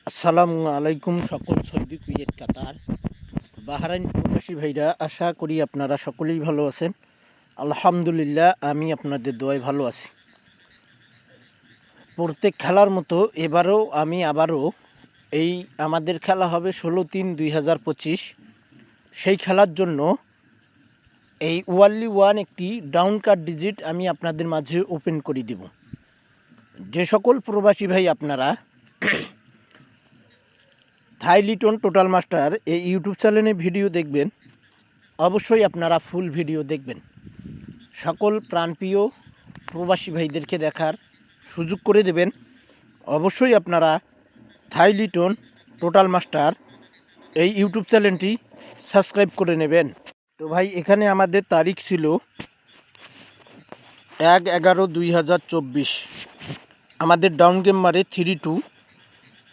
আসসালামু আলাইকুম সকল সৌদি কুয়েত কাতার বাহরাইন প্রবাসী ভাইরা, আশা করি আপনারা সকলেই ভালো আছেন। আলহামদুলিল্লাহ, আমি আপনাদের দোয়ায় ভালো আছি। প্রত্যেক খেলার মতো এবারও আমি আবারও এই আমাদের খেলা হবে 16/3/2025। সেই খেলার জন্য এই ওয়ানলি ওয়ান একটি ডাউন কার্ড ডিজিট আমি আপনাদের মাঝে ওপেন করে দেব। যে সকল প্রবাসী ভাই আপনারা থাই লিটন টোটাল মাস্টার এই ইউটিউব চ্যানেলে ভিডিও দেখবেন, অবশ্যই আপনারা ফুল ভিডিও দেখবেন। সকল প্রাণপ্রিয় প্রবাসী ভাইদেরকে দেখার সুযোগ করে দেবেন। অবশ্যই আপনারা থাই লিটন টোটাল মাস্টার এই ইউটিউব চ্যানেলটি সাবস্ক্রাইব করে নেবেন। তো ভাই, এখানে আমাদের তারিখ ছিল 1/11/2024। আমাদের ডাউন গেম মারে 3-2।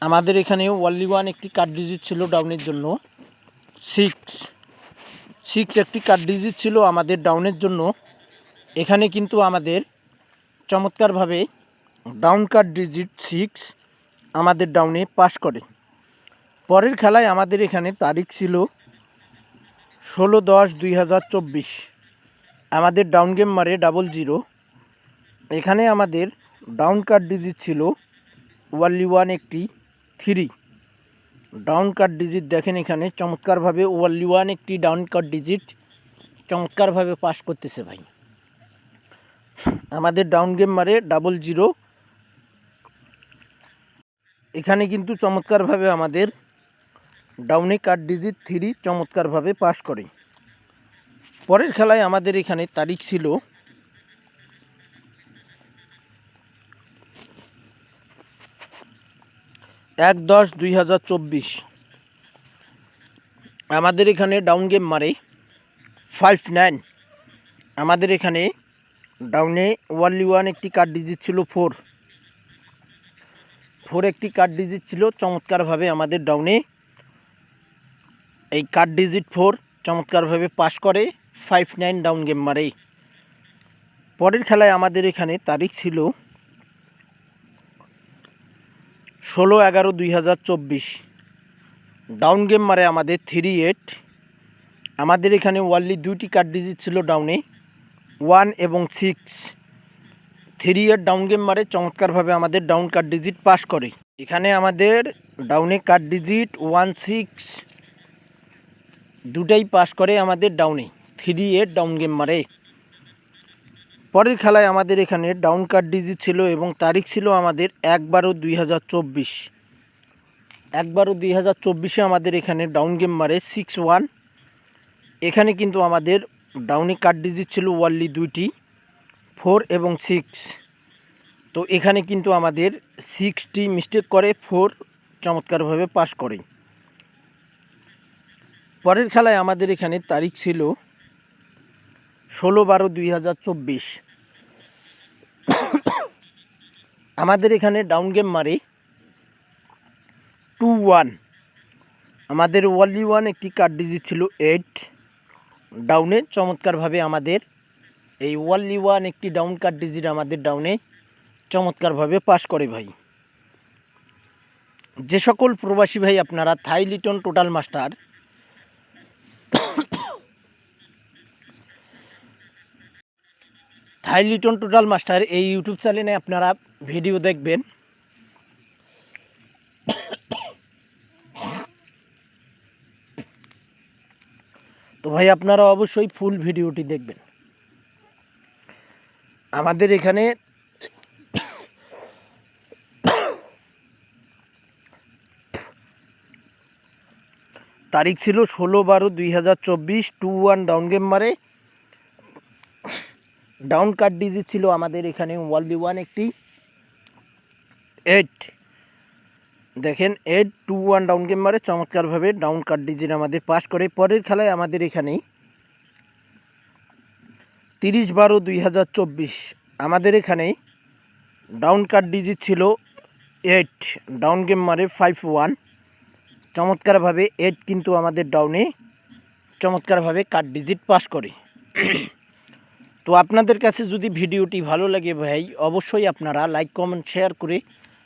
আমাদের এখানে ওয়ানলি ওয়ান একটি কার্ড ডিজিট ছিল ডাউনের জন্য। 6 একটি কার্ড ডিজিট ছিল আমাদের ডাউনের জন্য। এখানে কিন্তু আমাদের চমৎকারভাবে ডাউন কার্ড ডিজিট 6 আমাদের ডাউনে পাস করে। পরের খেলায় আমাদের এখানে তারিখ ছিল 16/10/2024। আমাদের ডাউন গেম মারে 00। এখানে আমাদের ডাউন কার্ড ডিজিট ছিল ওয়ানলি ওয়ান একটি 3 ডাউন কার্ড ডিজিট। দেখেন এখানে চমৎকারভাবে ওয়ানলি ওয়ান একটি ডাউন কার্ড ডিজিট চমৎকারভাবে পাস করতেছে ভাই। আমাদের ডাউন গেম মারে 00। এখানে কিন্তু চমৎকারভাবে আমাদের ডাউনে কার্ড ডিজিট 3 চমৎকারভাবে পাস করে। পরের খেলায় আমাদের এখানে তারিখ ছিল 1/10/2024। আমাদের এখানে ডাউন গেম মারে 59। আমাদের এখানে ডাউনে ওয়ানলি ওয়ান একটি কার্ড ডিজিট ছিল 4 একটি কার্ড ডিজিট ছিল চমৎকারভাবে আমাদের ডাউনে এই কার্ড ডিজিট 4 চমৎকারভাবে পাস করে 59 ডাউন গেম মারে। পরের খেলায় আমাদের এখানে তারিখ ছিল 16/11/2024। ডাউন গেম মারে আমাদের 38। আমাদের এখানে ওয়ানলি দুইটি কার্ড ডিজিট ছিল ডাউনে, 1 এবং 6। 38 ডাউন গেম মারে চমৎকারভাবে আমাদের ডাউন কার্ড ডিজিট পাস করে। এখানে আমাদের ডাউনে কার্ড ডিজিট 1, 6 দুটাই পাস করে আমাদের ডাউনে। 38 ডাউন গেম মারে। পরের খেলায় আমাদের এখানে ডাউন কার্ড ডিজিট ছিল এবং তারিখ ছিল আমাদের 1/12/2024। 1/12/2024 আমাদের এখানে ডাউন গেম মারে 61। এখানে কিন্তু আমাদের ডাউনে কার্ড ডিজিট ছিল ওয়ানলি দুইটি, 4 এবং 6। তো এখানে কিন্তু আমাদের 6টি মিস্টেক করে 4 চমৎকারভাবে পাস করে। পরের খেলায় আমাদের এখানে তারিখ ছিল 16/12/2024। আমাদের এখানে ডাউন গেম মারে 21। আমাদের ওয়ানলি ওয়ান একটি কার্ড ডিজিট ছিল 8 ডাউনে চমৎকারভাবে আমাদের এই ওয়ানলি ওয়ান একটি ডাউন কার্ড ডিজিট আমাদের ডাউনে চমৎকারভাবে পাস করে ভাই। যে সকল প্রবাসী ভাই আপনারা থাই লিটন টোটাল মাস্টার এই ইউটিউব চ্যানেলে আপনারা ভিডিও দেখবেন, তো ভাই আপনারা অবশ্যই ফুল ভিডিওটি দেখবেন। আমাদের এখানে তারিখ ছিল 16/12/2024। 21 ডাউন গেম মারে। ডাউন কার্ড ডিজিট ছিল আমাদের এখানে ওয়ানলি ওয়ান একটি 8। দেখেন 8, 21 ডাউন গেম মারে চমৎকারভাবে ডাউন কার্ড ডিজিট আমাদের পাস করে। পরের খেলায় আমাদের এখানে 30/12/2024 আমাদের এখানে ডাউন কার্ড ডিজিট ছিল 8 ডাউন গেম মারে 51 চমৎকারভাবে 8 কিন্তু আমাদের ডাউনে চমৎকারভাবে কার্ড ডিজিট পাস করে। তো আপনাদের কাছে যদি ভিডিওটি ভালো লাগে ভাই, অবশ্যই আপনারা লাইক কমেন্ট শেয়ার করে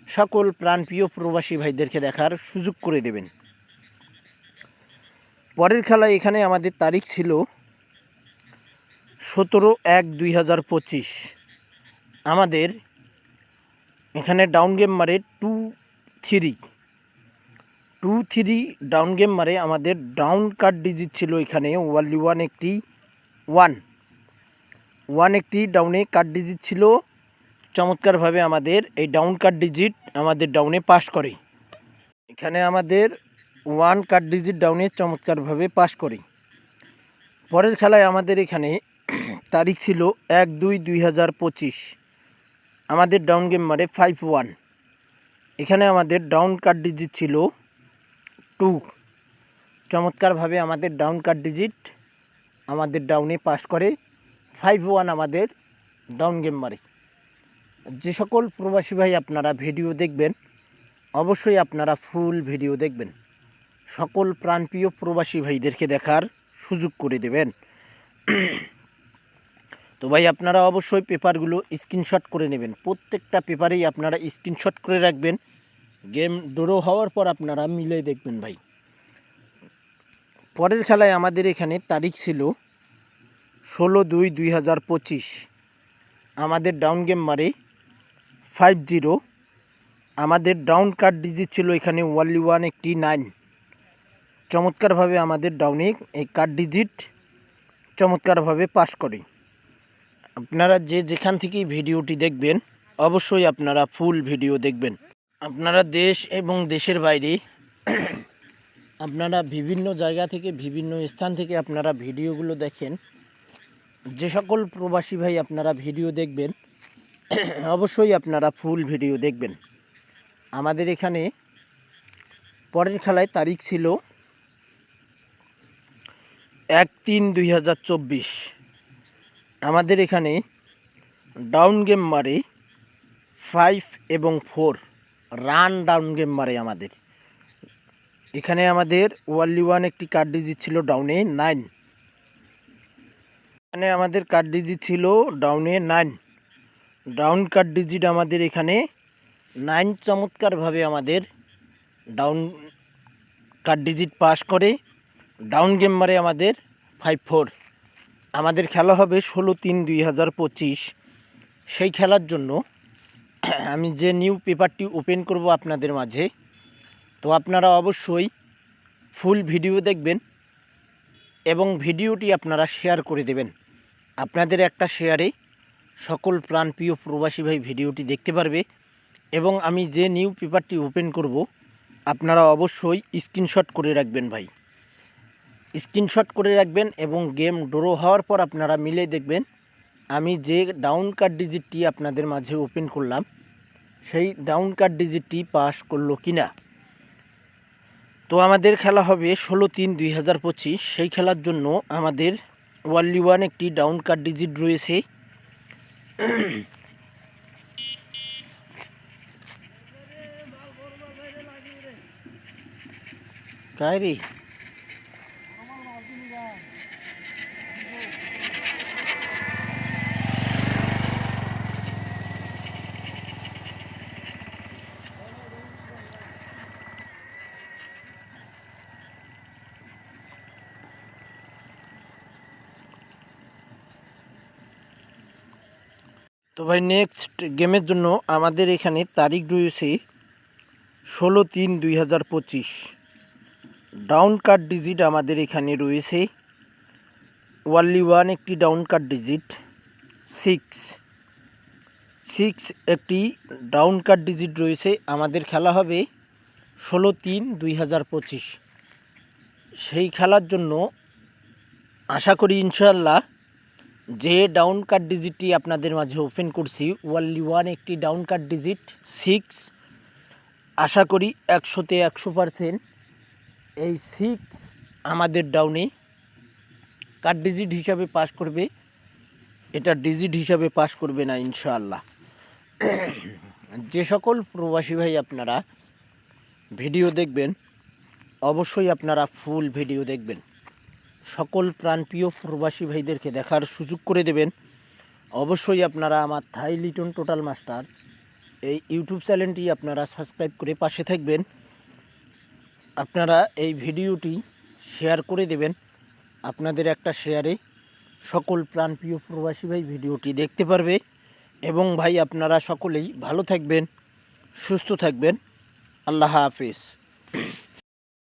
সকল প্রাণপ্রিয় প্রবাসী ভাইদেরকে দেখার সুযোগ করে দেবেন। পরের খেলায় এখানে আমাদের তারিখ ছিল 17/1/2025। আমাদের এখানে ডাউন গেম মারে 2-3 ডাউন গেম মারে। আমাদের ডাউন কার্ড ডিজিট ছিল এখানে ওয়ানলি ওয়ান একটি ডাউনে কার্ড ডিজিট ছিল। চমৎকারভাবে আমাদের এই ডাউন কার্ড ডিজিট আমাদের ডাউনে পাস করে। এখানে আমাদের ওয়ান কার্ড ডিজিট ডাউনে চমৎকারভাবে পাস করে। পরের খেলায় আমাদের এখানে তারিখ ছিল 1/2/2025। আমাদের ডাউন গেম মারে 5-1। এখানে আমাদের ডাউন কার্ড ডিজিট ছিল 2। চমৎকারভাবে আমাদের ডাউন কার্ড ডিজিট আমাদের ডাউনে পাস করে 5-1 আমাদের ডাউন গেম মারে। যে সকল প্রবাসী ভাই আপনারা ভিডিও দেখবেন অবশ্যই আপনারা ফুল ভিডিও দেখবেন। সকল প্রাণপ্রিয় প্রবাসী ভাইদেরকে দেখার সুযোগ করে দেবেন। তো ভাই আপনারা অবশ্যই পেপারগুলো স্ক্রিনশট করে নেবেন। প্রত্যেকটা পেপারেই আপনারা স্ক্রিনশট করে রাখবেন। গেম ড্র হওয়ার পর আপনারা মিলে দেখবেন ভাই। পরের খেলায় আমাদের এখানে তারিখ ছিল 16/2/2025। আমাদের ডাউন গেম মারে 5-0। আমাদের ডাউন কার্ড ডিজিট ছিল এখানে ওয়ানলি ওয়ান একটি 9। চমৎকারভাবে আমাদের ডাউনে এই কার্ড ডিজিট চমৎকারভাবে পাস করে। আপনারা যেখান থেকেই ভিডিওটি দেখবেন অবশ্যই আপনারা ফুল ভিডিও দেখবেন। আপনারা দেশ এবং দেশের বাইরে আপনারা বিভিন্ন জায়গা থেকে বিভিন্ন স্থান থেকে আপনারা ভিডিওগুলো দেখেন। যে সকল প্রবাসী ভাই আপনারা ভিডিও দেখবেন অবশ্যই আপনারা ফুল ভিডিও দেখবেন। আমাদের এখানে পরের খেলায় তারিখ ছিল 1/3/2024। আমাদের এখানে ডাউন গেম মারে 5 এবং 4 রান ডাউন গেম মারে। আমাদের এখানে আমাদের ওয়ানলি ওয়ান একটি কার্ড ডিজিট ছিল ডাউনে 9। এখানে আমাদের কার্ড ডিজিট ছিল ডাউনে 9। ডাউন কার্ড ডিজিট আমাদের এখানে 9 চমৎকারভাবে আমাদের ডাউন কার্ড ডিজিট পাস করে ডাউন গেম মারে আমাদের 5-4। আমাদের খেলা হবে 16/3/2025। সেই খেলার জন্য আমি যে নিউ পেপারটি ওপেন করব আপনাদের মাঝে, তো আপনারা অবশ্যই ফুল ভিডিও দেখবেন এবং ভিডিওটি আপনারা শেয়ার করে দেবেন। আপনাদের একটা শেয়ারে সকল প্রাণপ্রিয় প্রবাসী ভাই ভিডিওটি দেখতে পারবে এবং আমি যে নিউ পেপারটি ওপেন করব আপনারা অবশ্যই স্ক্রিনশট করে রাখবেন ভাই। স্ক্রিনশট করে রাখবেন এবং গেম ড্র হওয়ার পর আপনারা মিলে দেখবেন আমি যে ডাউন কার্ড ডিজিটটি আপনাদের মাঝে ওপেন করলাম সেই ডাউন কার্ড ডিজিটটি পাস করলো কিনা। তো আমাদের খেলা হবে 16/3/2025। সেই খেলার জন্য আমাদের ওয়ানলি ওয়ান একটি ডাউন কার্ড ডিজিট রয়েছে। কায়রি তো ভাই নেক্সট গেমের জন্য আমাদের এখানে তারিখ রয়েছে 16/3/2025। ডাউন কার্ড ডিজিট আমাদের এখানে রয়েছে ওয়ানলি ওয়ান একটি ডাউন কার্ড ডিজিট 6 একটি ডাউন কার্ড ডিজিট রয়েছে। আমাদের খেলা হবে 16/3/2025। সেই খেলার জন্য আশা করি ইনশাআল্লাহ যে ডাউন কার্ড ডিজিটটি আপনাদের মাঝে ওপেন করছি ওয়ানলি ওয়ান একটি ডাউন কার্ড ডিজিট 6, আশা করি 100-তে 100% এই 6 আমাদের ডাউনে কার্ড ডিজিট হিসাবে পাস করবে। এটা ডিজিট হিসাবে পাস করবে না ইনশাআল্লাহ। যে সকল প্রবাসী ভাই আপনারা ভিডিও দেখবেন অবশ্যই আপনারা ফুল ভিডিও দেখবেন। সকল প্রাণপ্রিয় প্রবাসী ভাইদেরকে দেখার সুযোগ করে দেবেন। অবশ্যই আপনারা আমার থাই লিটন টোটাল মাস্টার এই ইউটিউব চ্যানেলটি আপনারা সাবস্ক্রাইব করে পাশে থাকবেন। আপনারা এই ভিডিওটি শেয়ার করে দেবেন। আপনাদের একটা শেয়ারে সকল প্রাণপ্রিয় প্রবাসী ভাই ভিডিওটি দেখতে পারবে। এবং ভাই আপনারা সকলেই ভালো থাকবেন, সুস্থ থাকবেন। আল্লাহ হাফেজ।